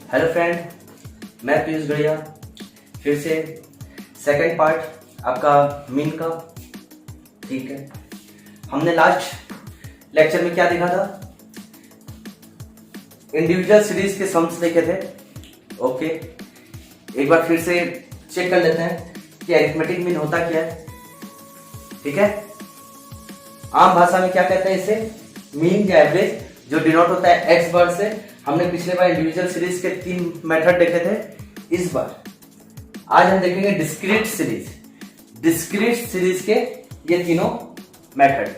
Hello friend, मैं पीयूष गढ़िया फिर से सेकंड पार्ट आपका मीन का। ठीक है, हमने लास्ट लेक्चर में क्या देखा था? इंडिविजुअल सीरीज के सम्स देखे थे। ओके, एक बार फिर से चेक कर लेते हैं कि अरिथमेटिक मीन होता क्या है। ठीक है, आम भाषा में क्या कहते हैं इसे? मीन या एवरेज, जो डिनोट होता है एक्स वर्ड से। हमने पिछले बार इंडिविजुअल सीरीज के 3 मेथड देखे थे। इस बार आज हम देखेंगे डिस्क्रीट सीरीज। डिस्क्रीट सीरीज के ये तीनों मेथड।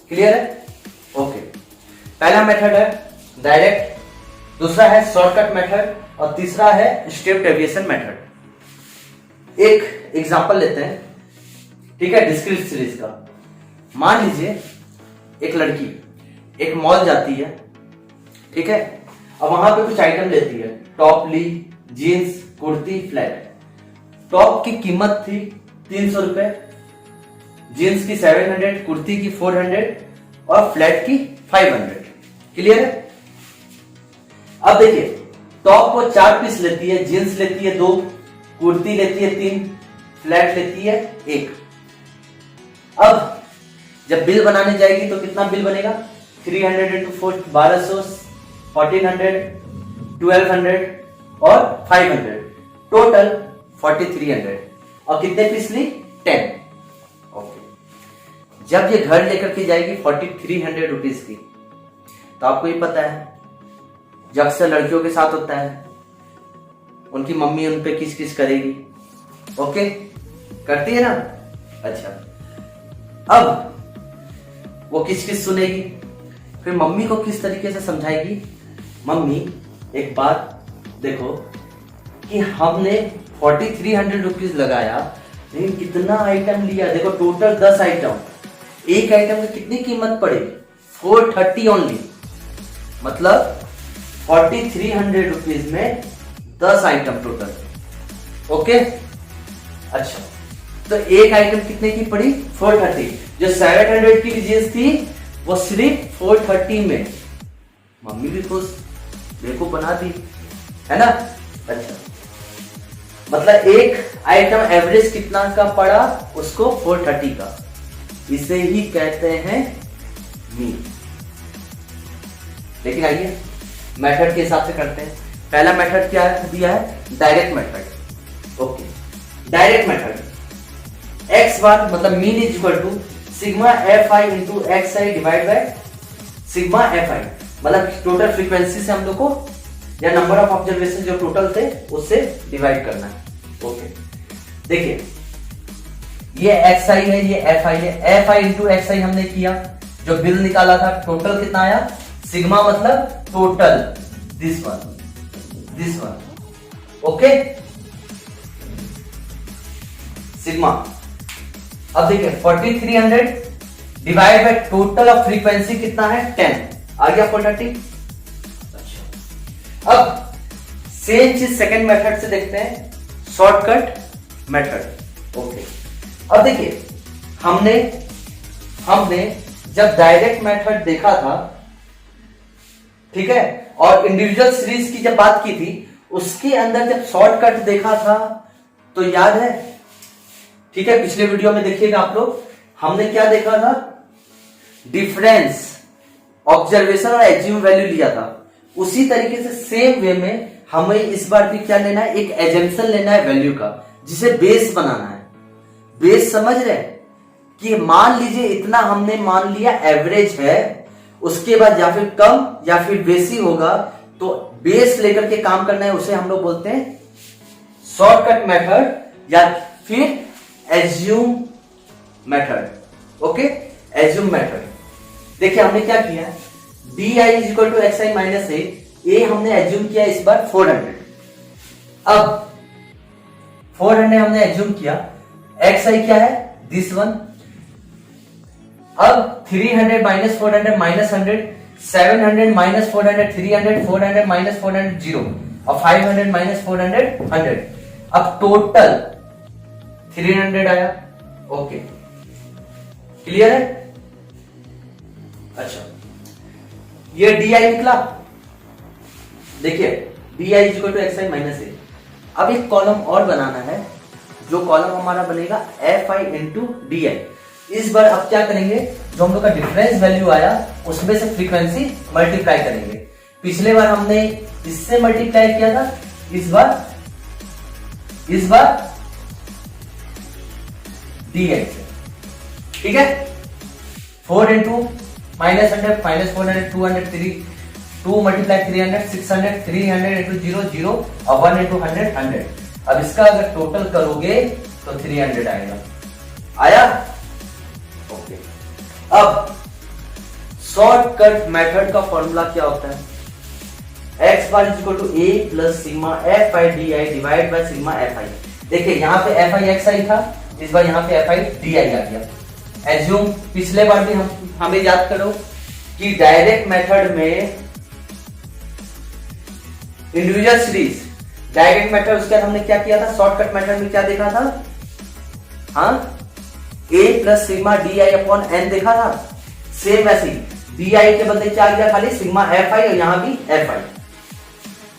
क्लियर है? ओके, पहला मेथड है डायरेक्ट, दूसरा है शॉर्टकट मेथड और तीसरा है स्टेप डेविएशन मेथड। एक एग्जांपल लेते हैं। ठीक है, डिस्क्रीट सीरीज का। मान लीजिए एक लड़की एक मॉल जाती है, ठीक है, अब वहां पे कुछ आइटम लेती है। टॉप ली, जीन्स, कुर्ती, फ्लैट। टॉप की कीमत थी 300 रुपए, जीन्स की 700, कुर्ती की 400 और फ्लैट की 500। क्लियर है? अब देखिए, टॉप को 4 पीस लेती है, जीन्स लेती है 2, कुर्ती लेती है 3, फ्लैट लेती है 1। अब जब बिल बनाने जाएगी तो कितना बिल बनेगा? 300 into 1200, 1400, 1200 और 500, टोटल 4300। और कितने पीस ली? 10। ओके, जब ये घर लेकर के जाएगी 4300 रुपीज की, तो आपको ये पता है जो अक्सर लड़कियों के साथ होता है, उनकी मम्मी उन पे किस किस करेगी। ओके, करती है ना? अच्छा, अब वो किस किस सुनेगी, फिर मम्मी को किस तरीके से समझाएगी। मम्मी, एक बात देखो कि हमने 4300 रुपीज लगाया, लेकिन कितना आइटम लिया? देखो टोटल 10 आइटम, एक आइटम की कितनी कीमत पड़ेगी? 430 ओनली। मतलब 4300 रुपीज में 10 आइटम टोटल। ओके, अच्छा, तो एक आइटम कितने की पड़ी? 430। जो 700 की जीन्स थी वो सिर्फ 430 में। मम्मी भी खुश, देखो बना दी, है ना? अच्छा, मतलब एक आइटम एवरेज कितना का पड़ा उसको? 430 का। इसे ही कहते हैं मीन। लेकिन आइए मेथड के हिसाब से करते हैं। पहला मेथड क्या दिया है? Direct method. Okay, direct method, X bar मतलब mean is equal to sigma F I into x I divide by sigma F I, मतलब टोटल फ्रीक्वेंसी से हम लोग को या नंबर ऑफ ऑब्जर्वेशन जो टोटल थे उससे डिवाइड करना है। ओके, देखिए ये एक्स आई है, ये एफ आई है। एफ आई इंटू एक्स आई हमने किया, जो बिल निकाला था टोटल कितना आया? सिग्मा मतलब total, this one. Okay, sigma. अब देखिए 4300 divide by total of frequency कितना है? 10 आ गया 430। अच्छा, अब सेम चीज सेकंड मेथड से देखते हैं, शॉर्टकट मेथड। ओके, अब देखिए हमने जब डायरेक्ट मेथड देखा था, ठीक है, और इंडिविजुअल सीरीज की जब बात की थी, उसके अंदर जब शॉर्टकट देखा था तो याद है? ठीक है, पिछले वीडियो में देखिएगा आप लोग, हमने क्या देखा था? डिफरेंस, ऑब्जर्वेशन और एज्यूम वैल्यू लिया था। उसी तरीके से सेम वे में हमें इस बार भी क्या लेना है? एक एजम्पशन लेना है वैल्यू का, जिसे बेस बनाना है। बेस समझ रहे हैं? कि मान लीजिए इतना हमने मान लिया एवरेज है, उसके बाद या फिर कम या फिर बेसी होगा, तो बेस लेकर के काम करना है, उसे हम लोग बोलते हैं शॉर्टकट मेथड या फिर assume method. Okay, assume method. देखिए हमने क्या किया? D I is equal to X I minus A हमने एज्यूम किया इस बार 400। अब 400 हमने एज्यूम किया, एक्स आई क्या है? This one. अब 300 माइनस 400 माइनस 100, 700 माइनस 400 300, 400 माइनस 400 0 और 500 माइनस 400 100। अब टोटल 300 आया। ओके, क्लियर है? अच्छा, ये डी आई निकला। देखिए D I is equal to X I minus A. अब एक कॉलम और बनाना है, जो कॉलम हमारा बनेगा F I into D I. इस बार अब क्या करेंगे, जो हम लोग का डिफरेंस वैल्यू आया उसमें से फ्रीक्वेंसी मल्टीप्लाई करेंगे। पिछले बार हमने इससे मल्टीप्लाई किया था, इस बार डी आई से, ठीक है। 4 into minus 100 minus 400 200 2 multiply 300 600 300 into 0 0 और 1 इंटू 100 100। अब इसका अगर टोटल करोगे तो 300 आया। ओके, अब शॉर्टकट मेथड का फॉर्मूला क्या होता है, x bar is equal to A plus sigma F I d i divide by sigma F i. देखिए यहाँ पे एफ आई एक्स आई था, इस बार यहाँ पे एफ आई डी आई आ गया। एज्यूम, पिछले बार भी हमें याद करो कि डायरेक्ट मेथड में इंडिविजुअल सीरीज, डायरेक्ट मेथड उसके बाद हमने क्या किया था, शॉर्टकट मेथड में क्या देखा था, हाँ a plus sigma d i upon n देखा था। सेम ऐसे डी आई के बदले क्या आ गया, खाली सिग्मा एफ आई और यहां भी एफ आई।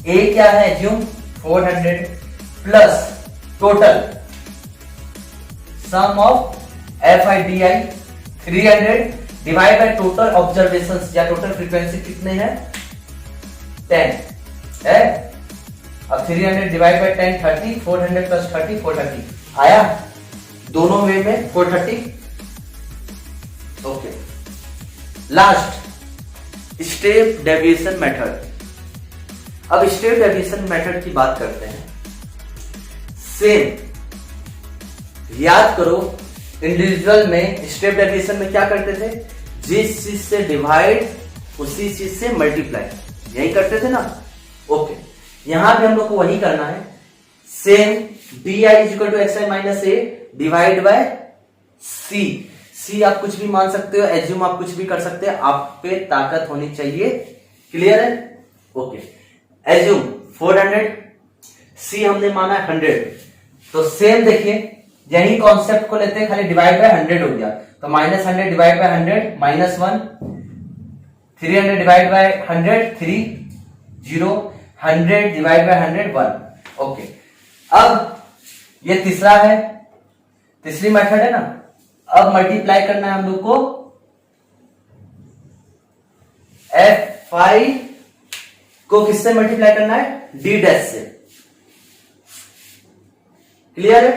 a क्या है, assume 400 plus total sum of F I d I 300 divide by total observations या टोटल फ्रीक्वेंसी कितने हैं 10 है। अब 300 डिवाइड बाय 10 30, 400 प्लस 30 430 आया, दोनों वे में 430। Okay, last step deviation method. अब स्टेप डेविएशन मेथड की बात करते हैं। सेम याद करो, इंडिविजुअल में स्टेप डेविएशन में क्या करते थे, जिस चीज से डिवाइड उसी चीज से मल्टीप्लाई, यही करते थे ना। ओके, यहां भी हम लोग को वही करना है। Same D I is equal to X I minus A divide by C. C आप कुछ भी मान सकते हो, एज्यूम आप कुछ भी कर सकते हो, आप पे ताकत होनी चाहिए। क्लियर है? ओके, एज्यूम 400, सी हमने माना 100, तो सेम देखिए यही कॉन्सेप्ट को लेते हैं, खाली डिवाइड बाय 100 हो गया, तो minus 100 divide by 100 minus 1, 300 divide by 100 3 0, 100 divide by 100 1। Okay, अब ये तीसरा है, तीसरी मेथड है ना। अब मल्टीप्लाई करना है हम लोग को एफ आई को किससे मल्टीप्लाई करना है, डी डैश से। क्लियर है?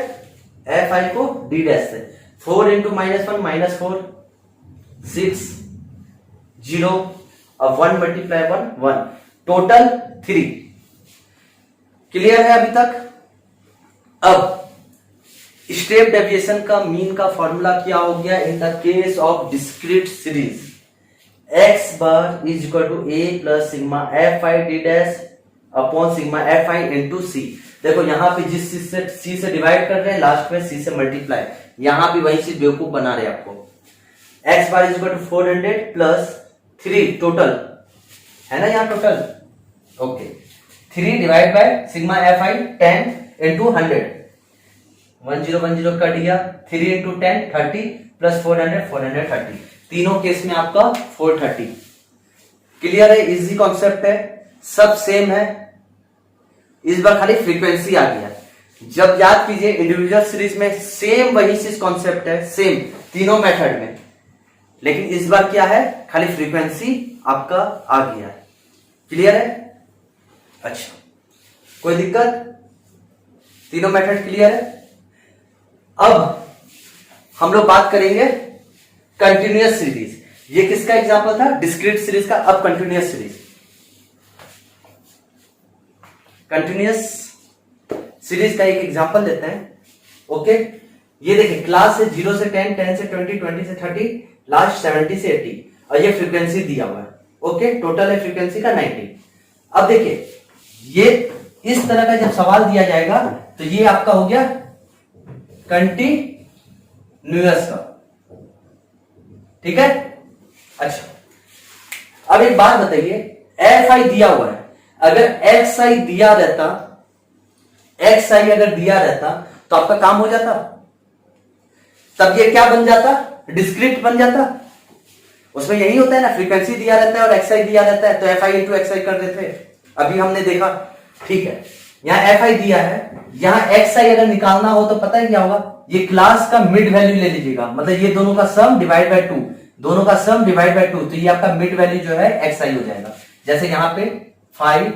एफ आई को डी डैश से। 4 इंटू माइनस 1 माइनस 4 6 0 और 1 मल्टीप्लाई 1 1, टोटल 3। क्लियर है अभी तक? अब स्टेप डेविएशन का मीन का फॉर्मूला क्या हो गया in the case of discrete series, X bar is equal to A plus sigma F I D dash upon sigma F I into C. देखो यहां पे जिस चीज से सी से डिवाइड कर रहे हैं लास्ट में सी से मल्टीप्लाई, यहां भी वही चीज बेवकूफ बना रहे हैं आपको। X bar is equal to 400 plus 3 total है ना, यहां total. Okay, 3 divide by sigma F i 10 into 100, 1010 cut गया, 3 इंटू 10 30 प्लस 400 430, तीनों केस में आपका 430। क्लियर है? इजी कॉन्सेप्ट है, सब सेम है। इस बार खाली फ्रीक्वेंसी आ गया। जब याद कीजिए इंडिविजुअल सीरीज में सेम वही चीज कॉन्सेप्ट है, सेम तीनों मेथड में, लेकिन इस बार क्या है, खाली फ्रीक्वेंसी आपका आ गया है। क्लियर है? अच्छा, कोई दिक्कत? तीनों मेथड क्लियर है? अब हम लोग बात करेंगे कंटिन्यूअस सीरीज। ये किसका एग्जांपल था, डिस्क्रीट सीरीज का। अब कंटिन्यूअस सीरीज, कंटिन्यूअस सीरीज का एक एग्जांपल लेते हैं। ओके, ये देखिए क्लास से 0 से 10, 10 से 20, 20 से 30, लास्ट 70 से 80, और ये फ्रीक्वेंसी दिया हुआ है। ओके, टोटल है फ्रीक्वेंसी का 90। अब देखिए ये इस तरह का जब सवाल दिया जाएगा तो ये आपका हो गया कंटिन्यूअस का। ठीक है? अच्छा, अब एक बात बताइए, एफ आई दिया हुआ है, अगर एक्स आई दिया रहता, एक्स आई अगर दिया रहता तो आपका काम हो जाता, तब ये क्या बन जाता, डिस्क्रीट बन जाता। उसमें यही होता है ना, फ्रीक्वेंसी दिया रहता है और एक्स आई दिया रहता है, तो एफ आई इंटू एक्स आई कर देते। अभी हमने देखा ठीक है, यहाँ एफ आई दिया है, यहाँ एक्स आई अगर निकालना हो तो पता है क्या होगा, ये क्लास का मिड वैल्यू ले लीजिएगा, मतलब ये दोनों का सम डिवाइड बाय 2, दोनों का सम डिवाइड बाय 2, तो ये आपका मिड वैल्यू जो है एक्स आई हो जाएगा। जैसे यहाँ पे 5,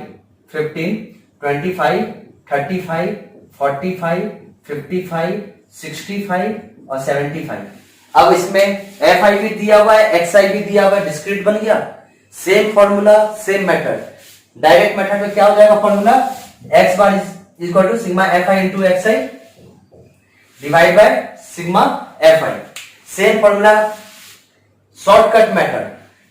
15, 25, 35, 45, 55, 65 और 75। अब इसमें एफ आई भी दिया हुआ है, एक्स आई भी दिया हुआ है, डिस्क्रीट बन गया। Same formula same method, direct method में क्या हो जाएगा formula, x bar is equal to sigma F I into x I divide by sigma F i. Same formula shortcut method,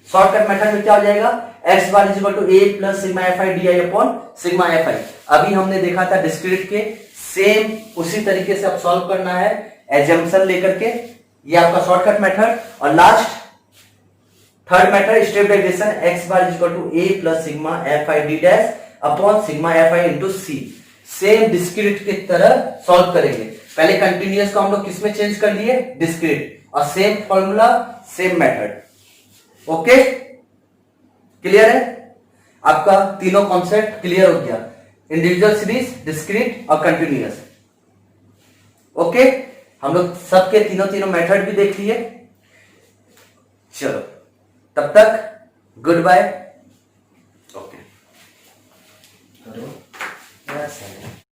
shortcut method में क्या हो जाएगा, x bar is equal to A plus sigma F I d i upon sigma F i. अभी हमने देखा था discrete के, same उसी तरीके से अब सॉल्व करना है एजम्पशन लेकर के, ये आपका शॉर्टकट मेथड। और last third method step derivation, x bar is equal to A plus sigma F I D dash upon sigma F I into c. Same discrete की तरह सॉल्व करेंगे, पहले कंटिन्यूअस को हम लोग किसमें चेंज कर लिए, डिस्क्रीट, और same formula same method. Okay, clear है, आपका तीनों कॉन्सेप्ट क्लियर हो गया, इंडिविजुअल सीरीज, डिस्क्रीट और कंटिन्यूअस। ओके, हम लोग सबके तीनों मेथड भी देख लिए। चलो तब तक गुड बाय।